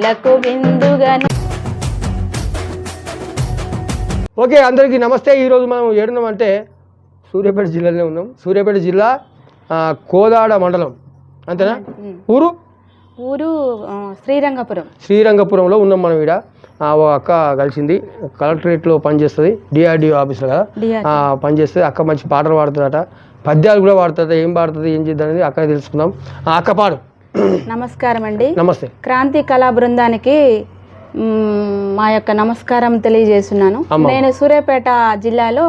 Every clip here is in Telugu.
కళ్ళకు విందుగను. ఓకే, అందరికీ నమస్తే. ఈరోజు మనం ఏడున్నామంటే సూర్యాపేట జిల్లాలోనే ఉన్నాం. సూర్యాపేట జిల్లా కోదాడ మండలం, అంతేనా? ఊరు శ్రీరంగపురంలో ఉన్నాం మనం. ఈడ ఓ అక్క కలిసింది, కలెక్టరేట్లో పనిచేస్తుంది, డిఆర్డిఓ ఆఫీస్లో కదా పనిచేస్తుంది. అక్క మంచి పాటలు పాడుతుందట, పద్యాలు కూడా పాడుతుంది. ఏం పాడుతుంది, ఏం చేద్దాం అనేది అక్కనే తెలుసుకుందాం. అక్క పాడు. నమస్కారం అండి. నమస్తే. క్రాంతి కళా బృందానికి మా యొక్క నమస్కారం తెలియజేస్తున్నాను. నేను సూర్యాపేట జిల్లాలో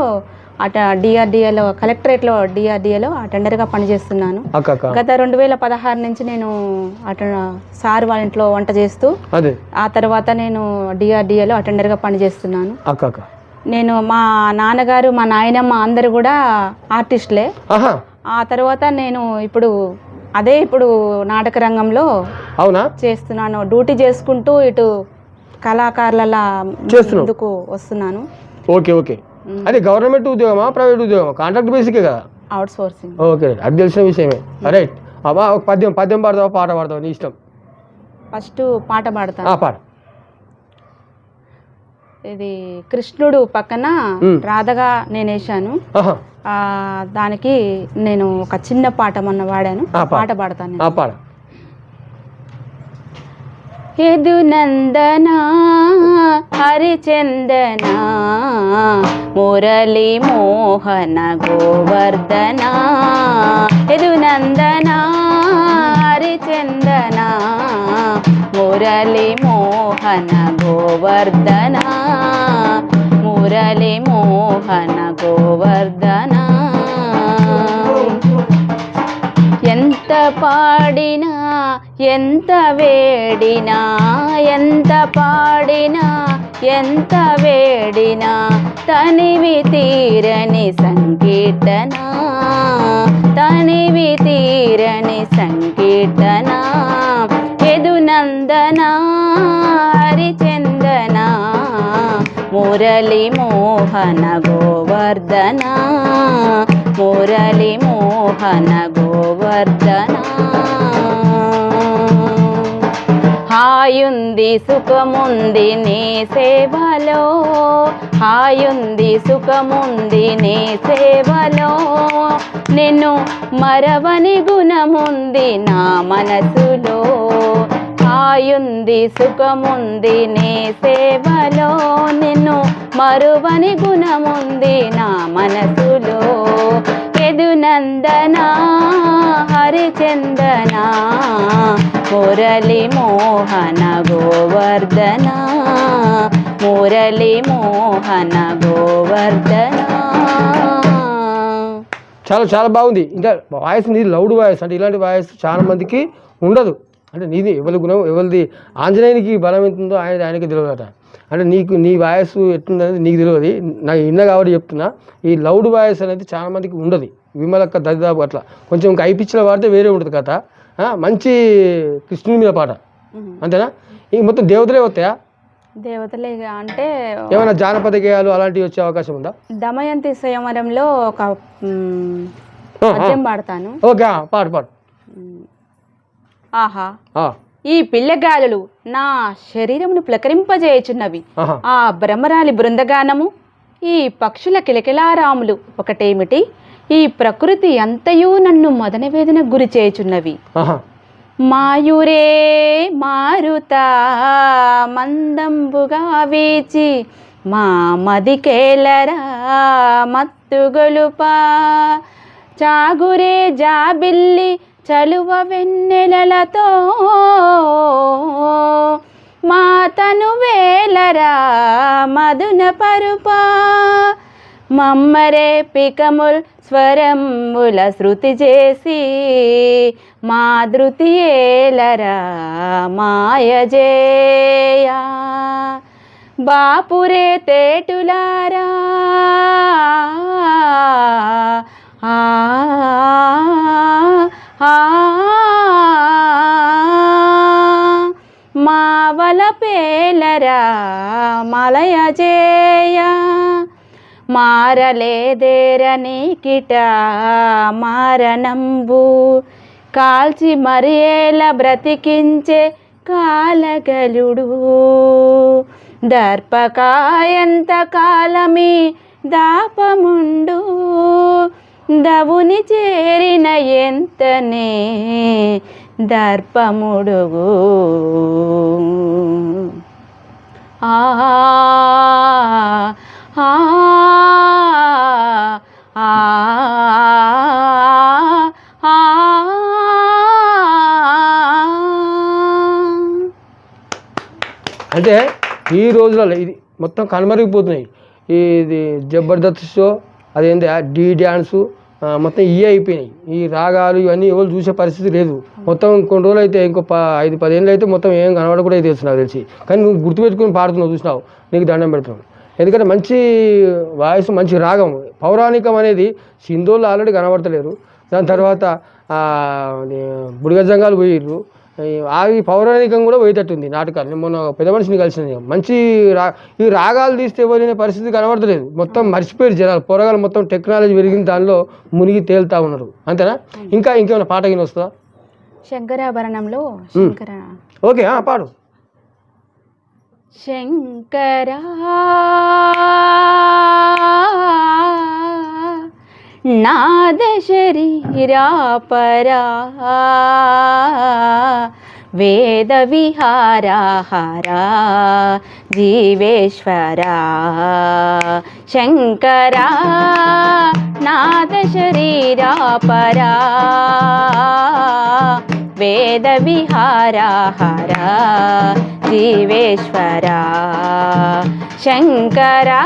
డిఆర్డిఏలో కలెక్టరేట్లో డిఆర్డిఏలో అటెండర్గా పనిచేస్తున్నాను. గత 2016 నుంచి నేను సార్ వాళ్ళ ఇంట్లో వంట చేస్తూ ఆ తర్వాత నేను డిఆర్డిఏలో అటెండర్గా పనిచేస్తున్నాను. నేను మా నాన్నగారు మా నాయనమ్మ అందరు కూడా ఆర్టిస్టులే. ఆ తర్వాత నేను ఇప్పుడు నాటక రంగంలో చేస్తున్నాను. డ్యూటీ చేసుకుంటూ ఇటు కళాకారుల ముందుకు వస్తున్నాను. Okay okay. అది గవర్నమెంట్ ఉద్యోగమా, ప్రైవేట్ ఉద్యోగమా? కాంట్రాక్ట్ బేసికే కదా? Out sourcing. ఓకే, అది తెలిసిన విషయమే. రైట్. అమ్మా, ఒక పద్యం పాడతావా, పాట పాడతావా, నీ ఇష్టం. ఫస్ట్ పాట పాడతాను. పాట. ఇది కృష్ణుడు పక్కన రాధగా నేను వేసాను. దానికి నేను ఒక చిన్న పాట మొన్న వాడాను. పాట పాడతాను. పాడ. యదునందనా హరిచందనా మురళీ మోహన గోవర్ధనా. యదునందనా హరిచందనా మురళీ మోహన గోవర్ధనా. మురళీ మోహన గోవర్ధనా. ఎంత పాడినా ఎంత వేడినా, ఎంత పాడినా ఎంత వేడినా తనివి తీరని సంకీర్తన. తనివి తీరని సంకీర్తన. యదునందనా హరిచందనా మురళీ మోహన గోవర్ధనా. మురళీ మోహన గోవర్ధనా. హాయుంది సుఖముంది నీ సేవలో, హాయుంది సుఖముంది నీ సేవలో. నిన్ను మరవని గుణముంది నా మనసులో. హాయుంది సుఖముంది నీ సేవలో. నిన్ను మరువని గుణముంది నా మనసులో. యదునందనా హరిచందనా మురళీ మోహన గోవర్ధనా. మురళీ మోహన గోవర్ధనా. చాలా బాగుంది. ఇంకా వాయిస్ నీది లౌడ్ వాయిస్. అంటే ఇలాంటి వాయిస్ చాలా మందికి ఉండదు. అంటే నీది ఎవరి గుణం ఎవరిది, ఆంజనేయునికి బలం ఎంత ఉందో ఆయనకి తెలియదట. అంటే నీ వాయిస్ ఎట్లుందనేది నీకు తెలియదు. నాకు ఇన్న కాబట్టి చెప్తున్నా. ఈ లౌడ్ వాయిస్ అనేది చాలా మందికి ఉండదు. విమలక్క దరిదాపు అట్లా కొంచెం ఇంకా ఐపిచ్చిలో పాడితే వేరే ఉంటుంది కథ. మంచి కృష్ణుని మీద పాట, అంతేనా? ఇంక మొత్తం దేవతలే వస్తాయా? దేవతలే అంటే ఏమైనా జానపద గేయాలు అలాంటివి వచ్చే అవకాశం ఉందా? దమయంతి స్వయంవరంలో ఒక పద్యం పాడతాను. ఓకే, పాడు. ఆహా, ఈ పిల్లగాలులు నా శరీరమును పులకరింపజేయుచున్నవి. ఆ బ్రహ్మరాలి బృందగానము, ఈ పక్షుల కిలకిలారాములు ఒకటేమిటి, ఈ ప్రకృతి అంతయు నన్ను మదన వేదన గురి చేయుచున్నవి. మాయురే మారుతా మందంబుగా వీచి మా మదికేలరా మత్తుగొలుపా. చాగురే జాబిల్లి చలువ వెన్నెలలతో మాతను వేలరా మధున పరుపా. మమ్మరే పికముల్ స్వరముల శృతి చేసి మా ధృతి ఏలరా మాయజేయా. బాపురే తేటులారా మావల పేలరా మలయజేయ. మారలేదేరని కిట మారణంబు కాల్చి మరియేల బ్రతికించే కాలగలుడు దర్పకాయంత కాలమే దాపముండు దవుని చేరిన ఎంతనే దర్పముడుగు ఆ ఆ ఆ అంటే ఈ రోజులలో ఇది మొత్తం కనుమరిగిపోతున్నాయి. ఇది జబర్దస్త్ షో అదేంటి డీ డ్యాన్సు మొత్తం ఇవే అయిపోయినాయి. ఈ రాగాలు ఇవన్నీ ఎవరు చూసే పరిస్థితి లేదు. మొత్తం కొన్ని రోజులు అయితే ఇంకో 5-10 ఏళ్ళు అయితే మొత్తం ఏం కనబడకుండా అయితే తెలుసు నాకు తెలిసి. కానీ నువ్వు గుర్తుపెట్టుకుని పాడుతున్నావు చూసినావు, నీకు దండం పెడుతున్నావు. ఎందుకంటే మంచి వాయిస్ మంచి రాగం పౌరాణికం అనేది సింధోళ్ళు ఆల్రెడీ కనబడతలేరు. దాని తర్వాత బుడిగజంగాలు పోయిర్రు. అవి పౌరాణికం కూడా పోయేటట్టుంది నాటకాలు. మొన్న పెద్ద మనిషిని కలిసిన మంచి ఈ రాగాలు తీస్తే ఎవరైనా పరిస్థితి కనబడతలేదు. మొత్తం మర్చిపోయారు జనాలు. పొరగాలు మొత్తం టెక్నాలజీ పెరిగిన దానిలో మునిగి తేలుతా ఉన్నారు. అంతేనా? ఇంకేమైనా పాట కింద వస్తుందా? శంకరాభరణంలో ఓకే పాడు. శంకరా నాద శరీరా పరా వేద విహారా హరా జీవేశ్వరా శంకరా నాద శరీరా పరా వేద విహారా హరా జీవేశ్వరా శంకరా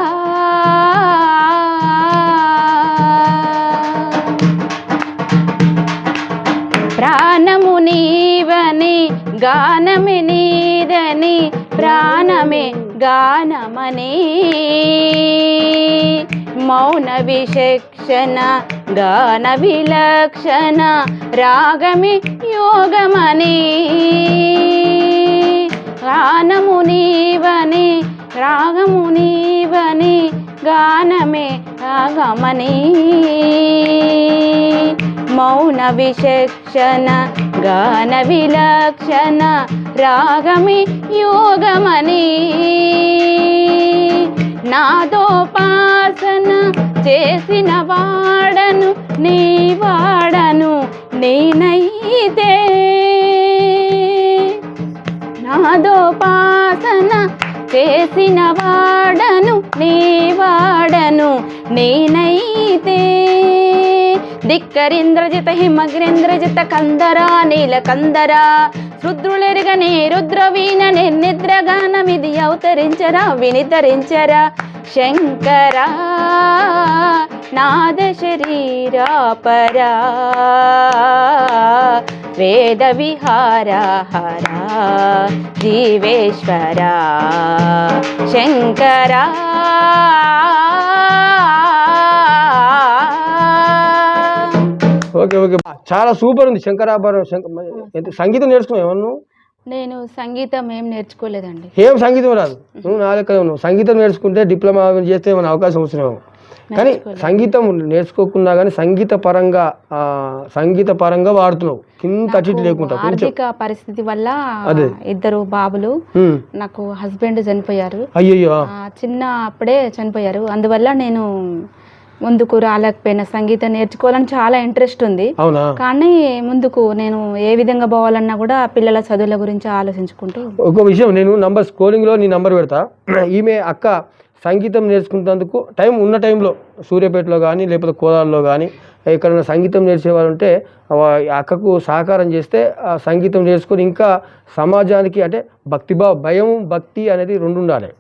ప్రాణము నీవని గానమే నీదని ప్రాణమే గానమని మౌన విచక్షణ గాన విలక్షణ రాగమే యోగమని గానము నీవని రాగము నీవని గానమే రాగమని మౌన విచక్షణ గాన విలక్షణ రాగమి యోగమని నాదోపాసన చేసిన వాడను నీ వాడను నేనైతే నాదోపాసన చేసిన వాడను నీ వాడను నేనైతే ధిక్కరింద్రజిత హిమగ్రేంద్రజిత కందరా నీలకందరా రుద్రులెరుగనే రుద్రవీణ నిర్నిద్రగానమిది అవతరించరా వినితరించరా శంకరా నాద శరీరా పరా వేద విహారా హరా జీవేశ్వరా శంకరా ఓకే ఓకే చాలా సూపర్ ఉంది. శంకరాభరణం సంగీతం నేర్చుకున్నావు ఏమన్నా? నేను సంగీతం ఏం నేర్చుకోలేదండి. ఏం సంగీతం రాదు? నువ్వు నా లెక్క ఉన్నావు. సంగీతం నేర్చుకుంటే డిప్లొమా చేస్తే ఏమైనా అవకాశం వచ్చినావు. కానీ సంగీతం నేర్చుకోకుండా కానీ సంగీత పరంగా వాడుతున్నావు కింద అటు లేకుండా. ఆర్థిక పరిస్థితి వల్ల ఇద్దరు బాబులు నాకు హస్బెండ్ చనిపోయారు. అయ్యో చిన్న అప్పుడే చనిపోయారు. అందువల్ల నేను ముందుకు రాలేకపోయినా. సంగీతం నేర్చుకోవాలని చాలా ఇంట్రెస్ట్ ఉంది, కానీ ముందుకు నేను ఏ విధంగా పోవాలన్నా కూడా పిల్లల చదువుల గురించి ఆలోచించుకుంటూ. ఒక విషయం, నేను నంబర్ స్క్రోలింగ్లో నీ నంబర్ పెడతా. ఈమె అక్క సంగీతం నేర్చుకున్నందుకు ఉన్న టైంలో సూర్యాపేటలో కానీ లేకపోతే కోదాలలో కానీ ఎక్కడైనా సంగీతం నేర్చేవాళ్ళు ఉంటే అక్కకు సహకారం చేస్తే ఆ సంగీతం నేర్చుకొని ఇంకా సమాజానికి అంటే భయం భక్తి అనేది రెండు ఉండాలి.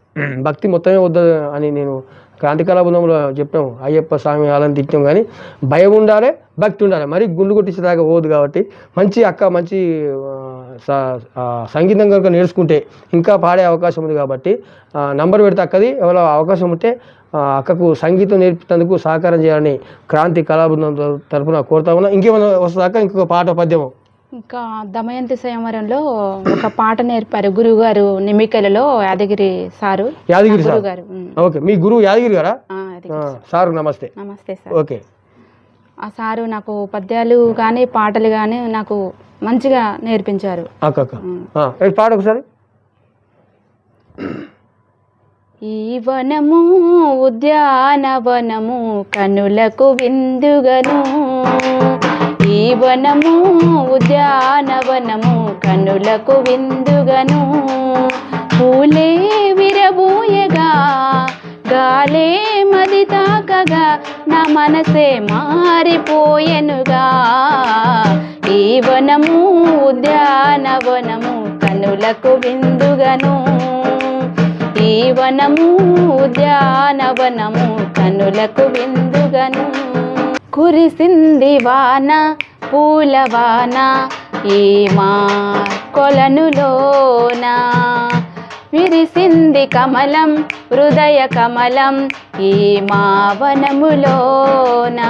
భక్తి మొత్తమే వద్దు అని నేను క్రాంతికళా బృందంలో చెప్పాము. అయ్యప్ప స్వామి వాళ్ళని తిట్టాం, కానీ భయం ఉండాలి భక్తి ఉండాలి. మరి గుండు కొట్టించేదాకా పోదు. కాబట్టి మంచి సంగీతం కనుక నేర్చుకుంటే ఇంకా పాడే అవకాశం ఉంది. కాబట్టి నంబర్ పెడితే అక్కది ఎవరో అవకాశం ఉంటే అక్కకు సంగీతం నేర్పేందుకు సహకారం చేయాలని క్రాంతి కళా బృందం తరఫున కోరుతా ఉన్నా. ఇంకేమైనా వస్తుందాక ఇంకొక పాట పద్యము? ఇంకా దమయంతి స్వయంవరంలో ఒక పాట నేర్పారు గురువుగారు నిమికలలో, యాదగిరి సారు. యాదగిరి గారు. ఓకే, మీ గురువు యాదగిరి గారా? సార్ నమస్తే. నమస్తే సార్. ఓకే. ఆ సారు నాకు పద్యాలు కానీ పాటలు కానీ నాకు మంచిగా నేర్పించారు. పాట ఒకసారి. ఈ వనము ఉద్యానవనము కనులకు విందుగను, ఈ వనము ఉద్యానవనము కనులకు విందుగను, పూలే విరబూయగా గాలే మది తాకగా నా మనసే మారిపోయెనుగా, ఈ వనము ఉద్యానవనము కనులకు విందుగను, ఈ వనము ఉద్యానవనము కనులకు విందుగను. కురిసింది వాన పూలవాన ఈ మా కొలనులోన, విరిసింది కమలం హృదయ కమలం ఈ మా వనములోన.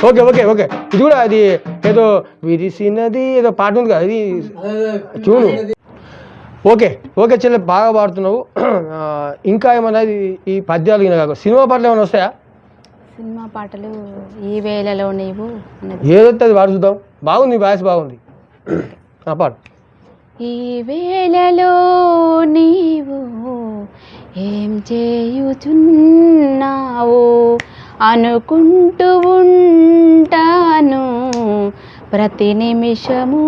ఓకే ఓకే ఓకే ఇది కూడా అది ఏదో విరిసినది ఏదో పాట ఉంది కదా అది చూడు. ఓకే ఓకే చెల్లె బాగా పాడుతున్నావు. ఇంకా ఏమన్నా ఈ పద్యాలు కాక సినిమా పాటలు ఏమైనా వస్తాయా? సినిమా పాటలు ఈ వేళలో నీవు ఏదైతే అది పాడు చూద్దాం. బాగుంది, వాయిస్ బాగుంది, పాడు. ఈ వేళలో నీవు ఏం చేయుచున్నావు అనుకుంటూ ఉంటాను ప్రతి నిమిషము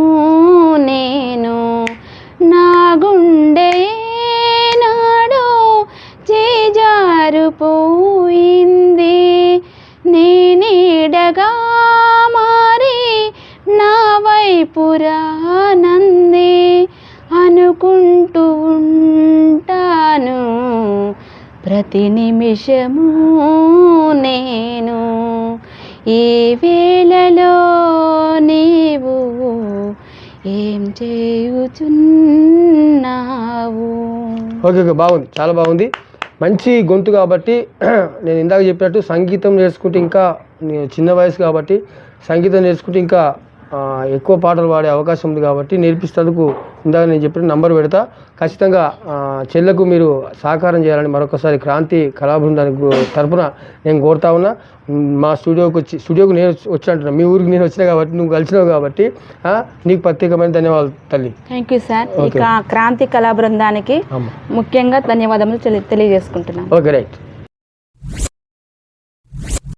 నేను, నా గుండె నాడు చేజారిపోయింది నేనీడగా మారి నా వైపు రానంది అనుకుంటూ ఉంటాను ప్రతి నిమిషము నేను, ఈ వేళలో నీవు ఏం చేయుచున్నావు. ఓకే ఓకే బాగుంది, చాలా బాగుంది, మంచి గొంతు కాబట్టి నేను ఇందాక చెప్పినట్టు సంగీతం నేర్చుకుంటే ఇంకా చిన్న వయసు కాబట్టి సంగీతం నేర్చుకుంటే ఇంకా ఎక్కువ పాటలు పాడే అవకాశం ఉంది కాబట్టి నేర్పిస్తేందుకు ఇందాక నేను చెప్పిన నంబర్ పెడతా. ఖచ్చితంగా చెల్లకు మీరు సహకారం చేయాలని మరొకసారి క్రాంతి కళాబృందానికి తరపున నేను కోరుతా ఉన్నా. మా స్టూడియోకి నేను వచ్చినట్టున్నా, మీ ఊరికి నేను వచ్చినా కాబట్టి నువ్వు కలిసినావు కాబట్టి నీకు ప్రత్యేకమైన ధన్యవాదాలు తల్లి. Thank you sir. క్రాంతి కళా బృందానికి ముఖ్యంగా ధన్యవాదములు తెలియజేసుకుంటున్నాను. Okay right.